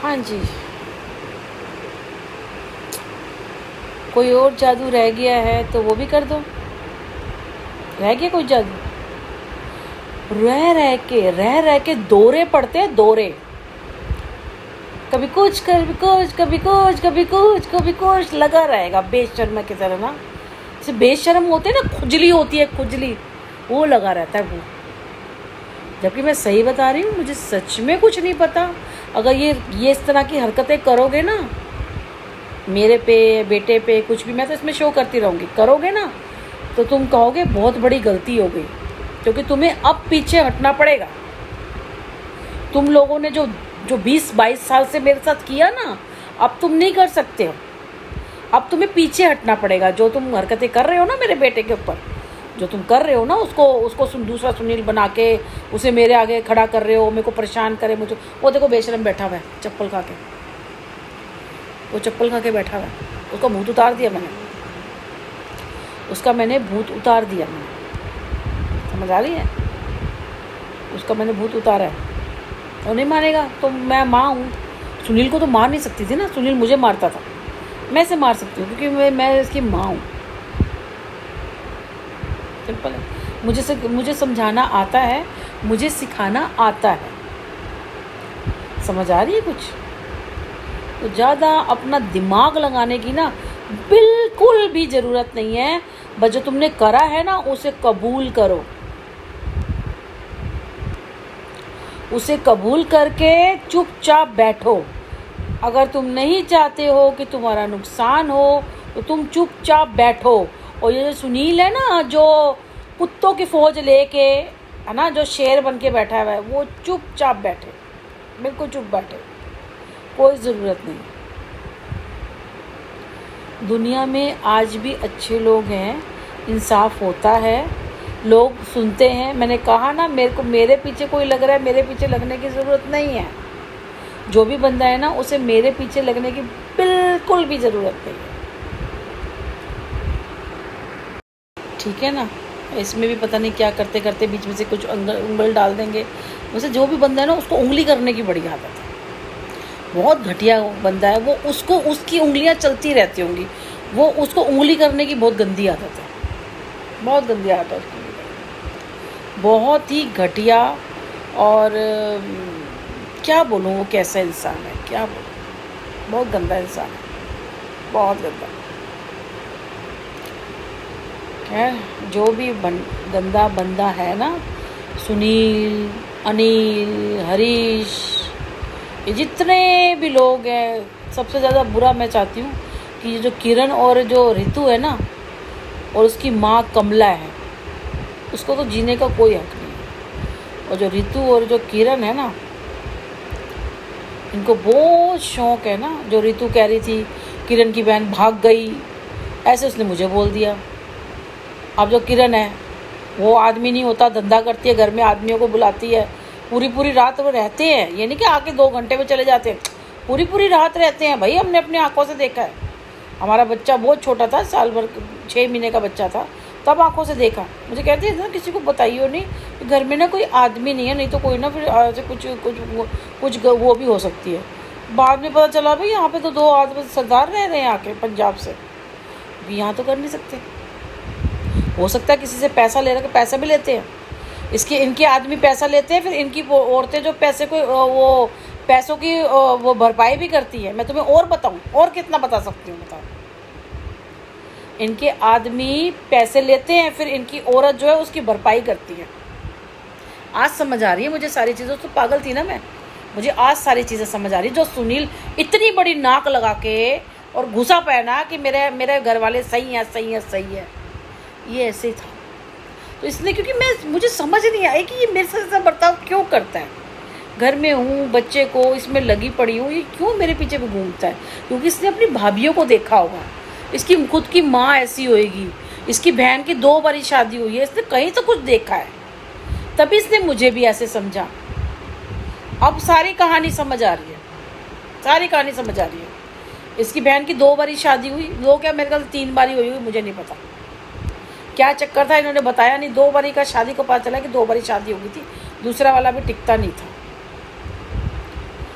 हाँ जी, कोई और जादू रह गया है तो वो भी कर दो। रह गया कोई जादू? रह रह के दौरे पड़ते हैं, दौरे। कभी कुछ कभी कुछ कभी कुछ कभी कुछ कभी कुछ लगा रहेगा बेशर्म की तरह ना। जैसे बेशर्म होते हैं ना, खुजली होती है, खुजली, वो लगा रहता है वो। जबकि मैं सही बता रही हूँ, मुझे सच में कुछ नहीं पता। अगर ये इस तरह की हरकतें करोगे ना मेरे पे, बेटे पे, कुछ भी, मैं तो इसमें शो करती रहूँगी, करोगे ना तो तुम कहोगे बहुत बड़ी गलती हो गई, क्योंकि तुम्हें अब पीछे हटना पड़ेगा। तुम लोगों ने जो जो 20-22 साल से मेरे साथ किया ना, अब तुम नहीं कर सकते हो। अब तुम्हें पीछे हटना पड़ेगा। जो तुम हरकतें कर रहे हो ना मेरे बेटे के ऊपर, जो तुम कर रहे हो ना, उसको दूसरा सुनील बना के उसे मेरे आगे खड़ा कर रहे हो, मेरे को परेशान करे मुझे। वो देखो बेशरम बैठा हुआ है चप्पल खा के, वो चप्पल खा के बैठा हुआ है। उसका भूत उतार दिया मैंने, उसका मैंने भूत उतार दिया मैंने, समझ आ रही है? उसका मैंने भूत उतारा है। वो नहीं मानेगा तो मैं माँ हूँ। सुनील को तो मार नहीं सकती थी ना, सुनील मुझे मारता था, मैं इसे मार सकती हूँ क्योंकि मैं इसकी माँ हूँ। सिंपल है। मुझे समझाना आता है, मुझे सिखाना आता है। समझ आ रही है कुछ? तो ज़्यादा अपना दिमाग लगाने की ना बिल्कुल भी ज़रूरत नहीं है। बस जो तुमने करा है ना उसे कबूल करो, उसे कबूल करके चुपचाप बैठो। अगर तुम नहीं चाहते हो कि तुम्हारा नुकसान हो तो तुम चुपचाप बैठो। और ये जो सुनील है ना, जो कुत्तों की फौज लेके है ना, जो शेर बन के बैठा हुआ है, वो चुपचाप बैठे, बिल्कुल चुप बैठे, कोई ज़रूरत नहीं। दुनिया में आज भी अच्छे लोग हैं, इंसाफ होता है, लोग सुनते हैं। मैंने कहा ना, मेरे पीछे कोई लग रहा है, मेरे पीछे लगने की ज़रूरत नहीं है। जो भी बंदा है ना, उसे मेरे पीछे लगने की बिल्कुल भी ज़रूरत नहीं है, ठीक है ना? इसमें भी पता नहीं क्या करते करते बीच में से कुछ उंगल डाल देंगे। वैसे जो भी बंदा है ना, उसको उंगली करने की बड़ी आदत है। बहुत घटिया बंदा है वो, उसकी उंगलियां चलती रहती होंगी, वो उसको उंगली करने की बहुत गंदी आदत है, बहुत गंदी आदत है उसकी, बहुत ही घटिया। और क्या बोलूँ वो कैसा इंसान है, क्या बोलूँ, बहुत गंदा इंसान है, बहुत गंदा। खैर, जो भी गंदा बंदा है ना, सुनील, अनिल, हरीश, ये जितने भी लोग हैं, सबसे ज़्यादा बुरा मैं चाहती हूँ कि जो किरण और जो ऋतु है ना, और उसकी माँ कमला है, उसको तो जीने का कोई हक नहीं है। और जो ऋतु और जो किरण है ना, इनको बहुत शौक़ है ना। जो ऋतु कह रही थी किरण की बहन भाग गई, ऐसे उसने मुझे बोल दिया। अब जो किरण है वो आदमी नहीं होता, धंधा करती है, घर में आदमियों को बुलाती है, पूरी पूरी रात वो रहते हैं। ये नहीं कि आके 2 घंटे में चले जाते हैं, पूरी पूरी रात रहते हैं भाई। हमने अपनी आंखों से देखा है। हमारा बच्चा बहुत छोटा था, साल भर 6 महीने का बच्चा था, तब आंखों से देखा। मुझे कहते हैं ना, किसी को बताइए नहीं कि घर में ना कोई आदमी नहीं है, नहीं तो कोई ना फिर ऐसे कुछ वो भी हो सकती है। बाद में पता चला भाई यहाँ पे तो 2 आदमी सरदार रह रहे हैं आके पंजाब से, भी यहाँ तो कर नहीं सकते। हो सकता है किसी से पैसा ले रहे, पैसा भी लेते हैं इनके आदमी पैसा लेते हैं, फिर इनकी औरतें जो पैसे को वो पैसों की वो भरपाई भी करती है। मैं तुम्हें और बताऊं, और कितना बता सकती हूँ, बताओ। इनके आदमी पैसे लेते हैं, फिर इनकी औरत जो है उसकी भरपाई करती है। आज समझ आ रही है मुझे सारी चीज़ें। तो पागल थी ना मैं, मुझे आज सारी चीज़ें समझ आ रही। जो सुनील इतनी बड़ी नाक लगा के और घुसा पहना कि मेरे घर वाले सही हैं, सही है, सही है, ये ऐसे ही था। तो इसलिए क्योंकि मुझे समझ नहीं आया कि ये मेरे साथ ऐसा बर्ताव क्यों करता है। घर में हूँ, बच्चे को इसमें लगी पड़ी हूँ, ये क्यों मेरे पीछे भी घूमता है? क्योंकि इसने अपनी भाभीयों को देखा होगा, इसकी खुद की माँ ऐसी होएगी, इसकी बहन की 2 बारी शादी हुई है, इसने कहीं तो कुछ देखा है, तभी इसने मुझे भी ऐसे समझा। अब सारी कहानी समझ आ रही है, सारी कहानी समझ आ रही है। इसकी बहन की 2 बारी शादी हुई, 2 क्या मेरे ख्याल 3 बारी हुई, मुझे नहीं पता क्या चक्कर था, इन्होंने बताया नहीं। 2 बारी का शादी को पता चला कि 2 बारी शादी हो गई थी, दूसरा वाला भी टिकता नहीं था।